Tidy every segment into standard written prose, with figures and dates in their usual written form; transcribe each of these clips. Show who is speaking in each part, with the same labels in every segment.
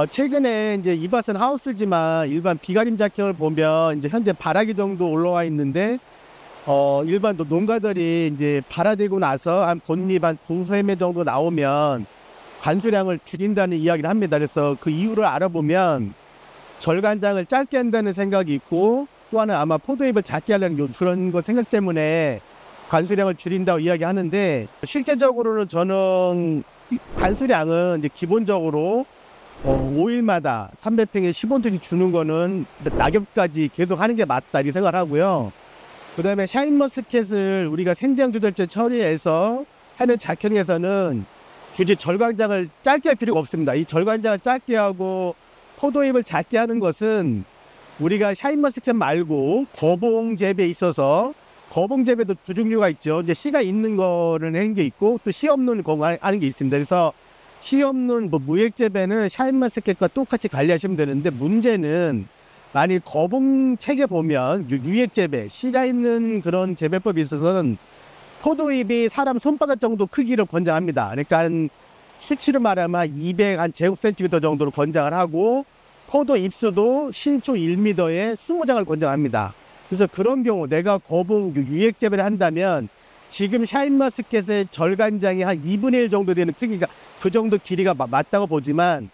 Speaker 1: 최근에 이제 이밭은 하우스지만 일반 비가림 작형을 보면 이제 현재 발화기 정도 올라와 있는데, 일반 농가들이 이제 발화되고 나서 한 본잎 한 두세 매 정도 나오면 관수량을 줄인다는 이야기를 합니다. 그래서 그 이유를 알아보면 절간장을 짧게 한다는 생각이 있고, 또 하나 아마 포도잎을 작게 하려는 그런 거 생각 때문에 관수량을 줄인다고 이야기하는데, 실제적으로는 저는 관수량은 이제 기본적으로 5일마다 300평에 10원씩 주는 거는 낙엽까지 계속 하는 게 맞다 이 생각을 하고요. 그 다음에 샤인머스켓을 우리가 생장주절제 처리해서 하는 작형에서는 굳이 절간장을 짧게 할 필요가 없습니다. 이 절간장을 짧게 하고 포도잎을 작게 하는 것은 우리가 샤인머스켓 말고 거봉 재배에 있어서, 거봉 재배도 두 종류가 있죠. 이제 씨가 있는 거를 하는 게 있고 또 씨 없는 거 하는 게 있습니다. 그래서 씨 없는 무액 재배는 샤인머스켓과 똑같이 관리하시면 되는데, 문제는 만일 거봉 책에 보면 유액 재배, 씨가 있는 그런 재배법이 있어서는 포도잎이 사람 손바닥 정도 크기를 권장합니다. 그러니까 한 수치로 말하면 200 제곱센티미터 정도로 권장을 하고, 포도 잎수도 신초 1m에 20장을 권장합니다. 그래서 그런 경우 내가 거봉 유액 재배를 한다면 지금 샤인머스켓의 절간장이 한 2분의 1 정도 되는 크기가, 그 정도 길이가 맞다고 보지만,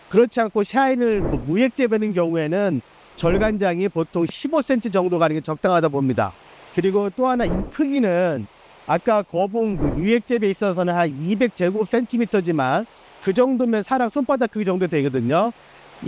Speaker 1: 그렇지 않고 샤인을 무액 재배하는 경우에는 절간장이 보통 15cm 정도 가는 게 적당하다 봅니다. 그리고 또 하나, 이 크기는 아까 거봉 유액 재배에 있어서는 한 200제곱센티미터지만 그 정도면 사람 손바닥 크기 정도 되거든요.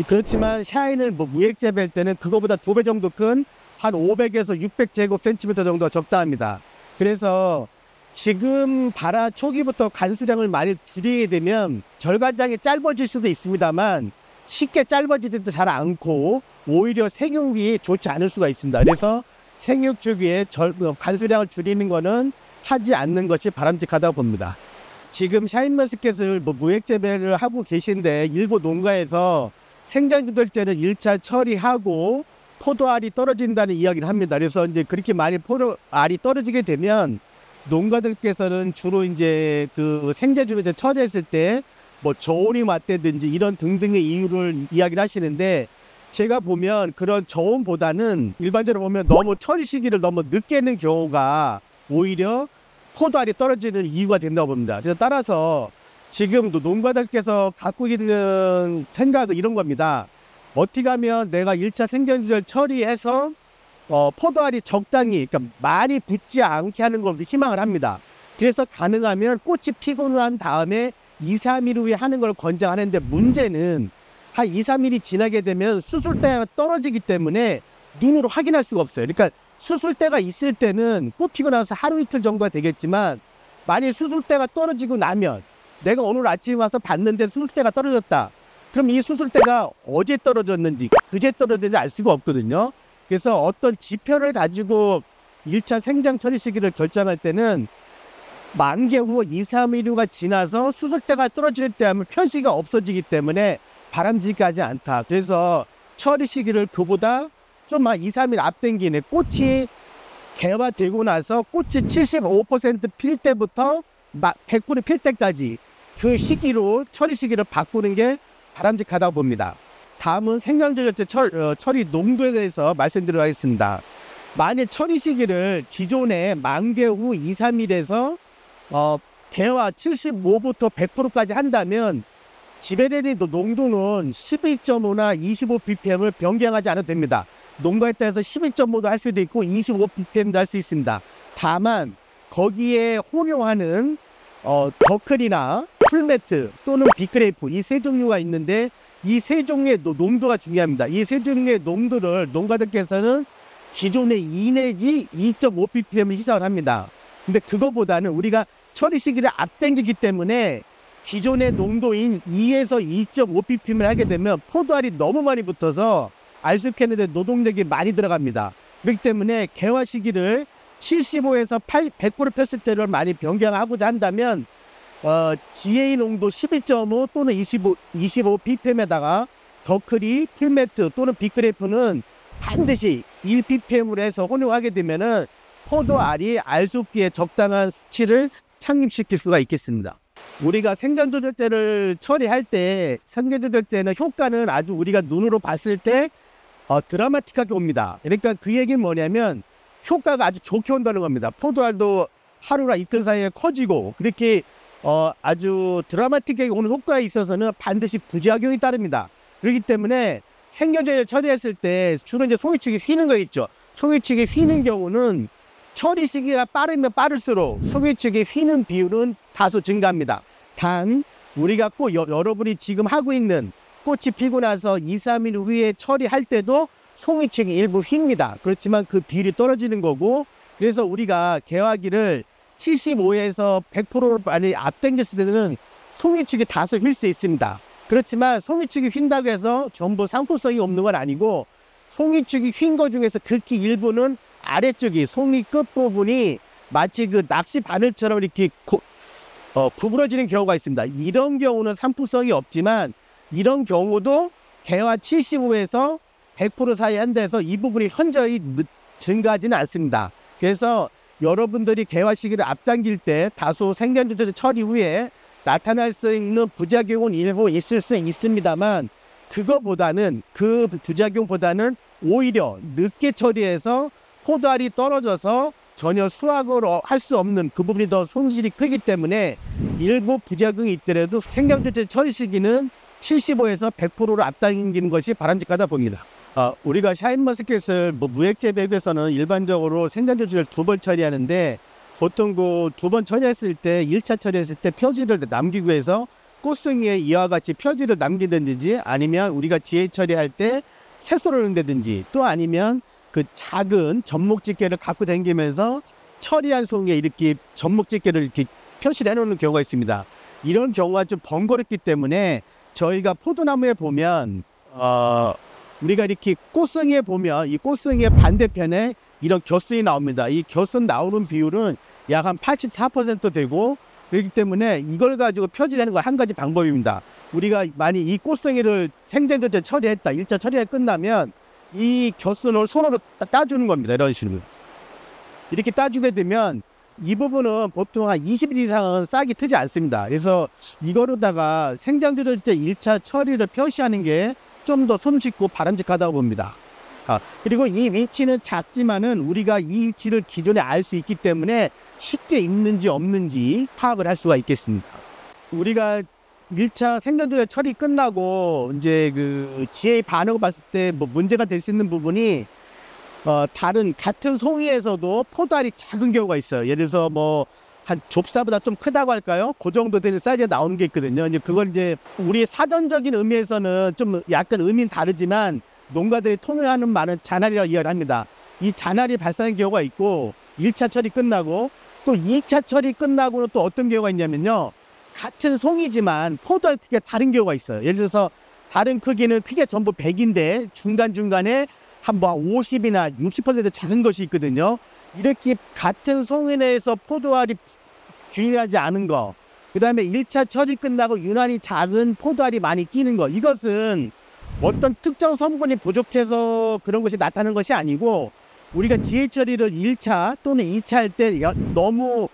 Speaker 1: 그렇지만 샤인을 무액 재배할 때는 그거보다 2배 정도 큰 한 500에서 600제곱센티미터 정도가 적당합니다. 그래서 지금 발화 초기부터 관수량을 많이 줄이게 되면 절간장이 짧아질 수도 있습니다만, 쉽게 짧아지지도 잘 않고 오히려 생육이 좋지 않을 수가 있습니다. 그래서 생육 주기에 관수량을 줄이는 거는 하지 않는 것이 바람직하다고 봅니다. 지금 샤인머스켓을 무액 재배를 하고 계신데, 일부 농가에서 생장주절제를 1차 처리하고 포도알이 떨어진다는 이야기를 합니다. 그래서 이제 그렇게 많이 포도알이 떨어지게 되면 농가들께서는 주로 이제 그 생장주절제 처리했을 때 저온이 왔다든지 이런 등등의 이유를 이야기를 하시는데, 제가 보면 그런 저온보다는 일반적으로 보면 너무 처리 시기를 너무 늦게 하는 경우가 오히려 포도알이 떨어지는 이유가 된다고 봅니다. 그래서 따라서 지금도 농가들께서 갖고 있는 생각은 이런 겁니다. 어떻게 하면 내가 1차 생장주절 처리해서 포도알이 적당히, 그러니까 많이 붙지 않게 하는 걸 희망을 합니다. 그래서 가능하면 꽃이 피고 난 다음에 2-3일 후에 하는 걸 권장하는데, 문제는 한 2-3일이 지나게 되면 수술대가 떨어지기 때문에 눈으로 확인할 수가 없어요. 그러니까 수술대가 있을 때는 꽃 피고 나서 하루 이틀 정도가 되겠지만, 만일 수술대가 떨어지고 나면 내가 오늘 아침에 와서 봤는데 수술대가 떨어졌다. 그럼 이 수술대가 어제 떨어졌는지 그제 떨어졌는지 알 수가 없거든요. 그래서 어떤 지표를 가지고 1차 생장 처리 시기를 결정할 때는 만개 후 2-3일 후가 지나서 수술대가 떨어질 때 하면 표시가 없어지기 때문에 바람직하지 않다. 그래서 처리 시기를 그보다 좀 2-3일 앞당기네. 꽃이 개화되고 나서 꽃이 75% 필 때부터 100% 필 때까지 그 시기로 처리 시기를 바꾸는 게 바람직하다고 봅니다. 다음은 생장주절제 처리 농도에 대해서 말씀드리도록 하겠습니다. 만일 처리 시기를 기존에 만개 후 2-3일에서 개화 75부터 100%까지 한다면 지베레린 농도는 12.5나 25ppm을 변경하지 않아도 됩니다. 농가에 따라서 12.5도 할 수도 있고 25ppm도 할 수 있습니다. 다만 거기에 혼용하는 더클이나 풀매트 또는 비크레이프, 이 세 종류가 있는데, 이 세 종류의 농도가 중요합니다. 이 세 종류의 농도를 농가들께서는 기존의 2 내지 2.5ppm을 희석을 합니다. 근데 그거보다는 우리가 처리 시기를 앞당기기 때문에 기존의 농도인 2에서 2.5ppm을 하게 되면 포도알이 너무 많이 붙어서 알수 캐는데 노동력이 많이 들어갑니다. 그렇기 때문에 개화 시기를 75에서 100% 폈을 때를 많이 변경하고자 한다면 GA 농도 12.5 또는 25 ppm에다가 더클이 필매트 또는 비크레프는 반드시 1 ppm으로 해서 혼용하게 되면은 포도알이 알속기에 적당한 수치를 착립시킬 수가 있겠습니다. 우리가 생장 조절제를 처리할 때 생장 조절제는 효과는 아주 우리가 눈으로 봤을 때 드라마틱하게 옵니다. 그러니까 그 얘기는 뭐냐면 효과가 아주 좋게 온다는 겁니다. 포도알도 하루나 이틀 사이에 커지고 그렇게 아주 드라마틱하게 오는 효과에 있어서는 반드시 부작용이 따릅니다. 그렇기 때문에 생장조절 처리했을 때 주로 이제 송이축이 휘는 거 있죠. 송이축이 휘는 경우는 처리 시기가 빠르면 빠를수록 송이축이 휘는 비율은 다소 증가합니다. 단 우리가 꼭 여러분이 지금 하고 있는 꽃이 피고 나서 2, 3일 후에 처리할 때도 송이축이 일부 휩니다. 그렇지만 그 비율이 떨어지는 거고, 그래서 우리가 개화기를 75에서 100%로 많이 앞당겼을 때는 송이축이 다소 휠 수 있습니다. 그렇지만 송이축이 휜다고 해서 전부 상품성이 없는 건 아니고, 송이축이 휜 거 중에서 극히 일부는 아래쪽이 송이 끝부분이 마치 그 낚시 바늘처럼 이렇게 구부러지는 경우가 있습니다. 이런 경우는 상품성이 없지만 이런 경우도 개화 75에서 100% 사이 한데서 이 부분이 현저히 증가하지는 않습니다. 그래서 여러분들이 개화 시기를 앞당길 때 다소 생장조절 처리 후에 나타날 수 있는 부작용은 일부 있을 수 있습니다만, 그 부작용보다는 오히려 늦게 처리해서 포도알이 떨어져서 전혀 수확을 할 수 없는 그 부분이 더 손실이 크기 때문에 일부 부작용이 있더라도 생장조절 처리 시기는 75에서 100%로 앞당기는 것이 바람직하다 봅니다. 우리가 샤인머스켓을 무액재배에서는 일반적으로 생장조절 2번 처리하는데, 보통 그 2번 처리했을 때 1차 처리했을 때 표지를 남기고 해서 꽃송이에 이와 같이 표지를 남기든지, 아니면 우리가 지혜 처리할 때 채소를 넣는다든지, 또 아니면 그 작은 접목집게를 갖고 다니면서 처리한 송이에 이렇게 접목집게를 이렇게 표시를 해놓는 경우가 있습니다. 이런 경우가 좀 번거롭기 때문에 저희가 포도나무에 보면 우리가 이렇게 꽃송이에 보면 이 꽃송이의 반대편에 이런 겨순이 나옵니다. 이 겨순 나오는 비율은 약 한 84% 되고, 그렇기 때문에 이걸 가지고 표지하는 거 한 가지 방법입니다. 우리가 만약 이 꽃송이를 생장조절 처리했다, 1차 처리가 끝나면 이 겨순을 손으로 따주는 겁니다. 이런 식으로 이렇게 따주게 되면 이 부분은 보통 한 20일 이상은 싹이 트지 않습니다. 그래서 이거로다가 생장조절제 1차 처리를 표시하는 게 좀 더 손쉽고 바람직하다고 봅니다. 그리고 이 위치는 작지만은 우리가 이 위치를 기존에 알 수 있기 때문에 쉽게 있는지 없는지 파악을 할 수가 있겠습니다. 우리가 1차 생장조절 처리 끝나고 이제 그 GA 반응을 봤을 때 문제가 될 수 있는 부분이 다른 같은 송이에서도 포도알이 작은 경우가 있어요. 예를 들어서 한 좁사보다 좀 크다고 할까요? 그 정도 되는 사이즈가 나오는 게 있거든요. 이제 그걸 이제 우리의 사전적인 의미에서는 좀 약간 의미는 다르지만 농가들이 통용하는 말은 잔알이라고 이해를 합니다. 이 잔알이 발생하는 경우가 있고, 1차 처리 끝나고 또 2차 처리 끝나고는 또 어떤 경우가 있냐면요, 같은 송이지만 포도알 크기가 다른 경우가 있어요. 예를 들어서 다른 크기는 크게 전부 100인데 중간중간에 한 50이나 60% 작은 것이 있거든요. 이렇게 같은 송이 내에서 포도알이 균일하지 않은 거, 그 다음에 1차 처리 끝나고 유난히 작은 포도알이 많이 끼는 거, 이것은 어떤 특정 성분이 부족해서 그런 것이 나타나는 것이 아니고, 우리가 지혜 처리를 1차 또는 2차 할 때 너무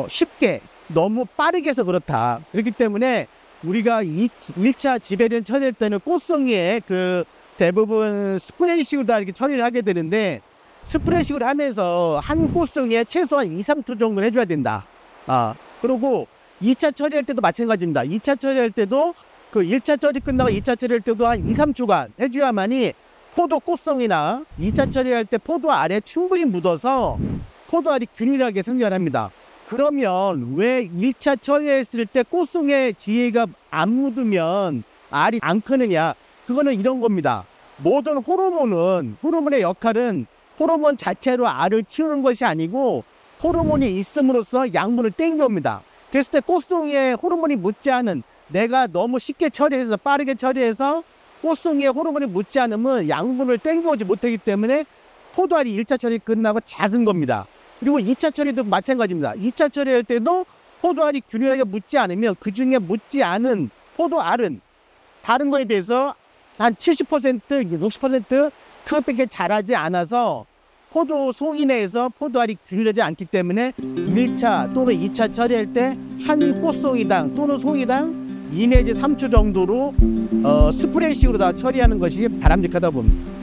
Speaker 1: 쉽게 너무 빠르게 해서 그렇다. 그렇기 때문에 우리가 1차 지배련 처리할 때는 꽃송이에 그 대부분 스프레이식으로 다 이렇게 처리를 하게 되는데, 스프레이식으로 하면서 한 꽃송이에 최소한 2, 3초 정도는 해줘야 된다. 그리고 2차 처리할 때도 마찬가지입니다. 2차 처리할 때도 그 1차 처리 끝나고 2차 처리할 때도 한 2, 3초간 해줘야만이 포도 꽃송이나 2차 처리할 때 포도 알에 충분히 묻어서 포도알이 균일하게 생겨납니다. 그러면 왜 1차 처리했을 때 꽃송이에 지혜가 안 묻으면 알이 안 크느냐? 그거는 이런 겁니다. 모든 호르몬의 역할은 호르몬 자체로 알을 키우는 것이 아니고 호르몬이 있음으로써 양분을 땡겨옵니다. 그랬을 때 꽃송이에 호르몬이 묻지 않은, 내가 너무 쉽게 처리해서 빠르게 처리해서 꽃송이에 호르몬이 묻지 않으면 양분을 땡겨오지 못하기 때문에 포도알이 1차 처리 끝나고 작은 겁니다. 그리고 2차 처리도 마찬가지입니다. 2차 처리할 때도 포도알이 균일하게 묻지 않으면 그 중에 묻지 않은 포도알은 다른 거에 대해서 한 70%, 60% 그것밖에 자라지 않아서 포도 송이 내에서 포도알이 균일하지 않기 때문에 1차 또는 2차 처리할 때 한 꽃송이당 또는 송이당 2 내지 3초 정도로 스프레이식으로 다 처리하는 것이 바람직하다 봅니다.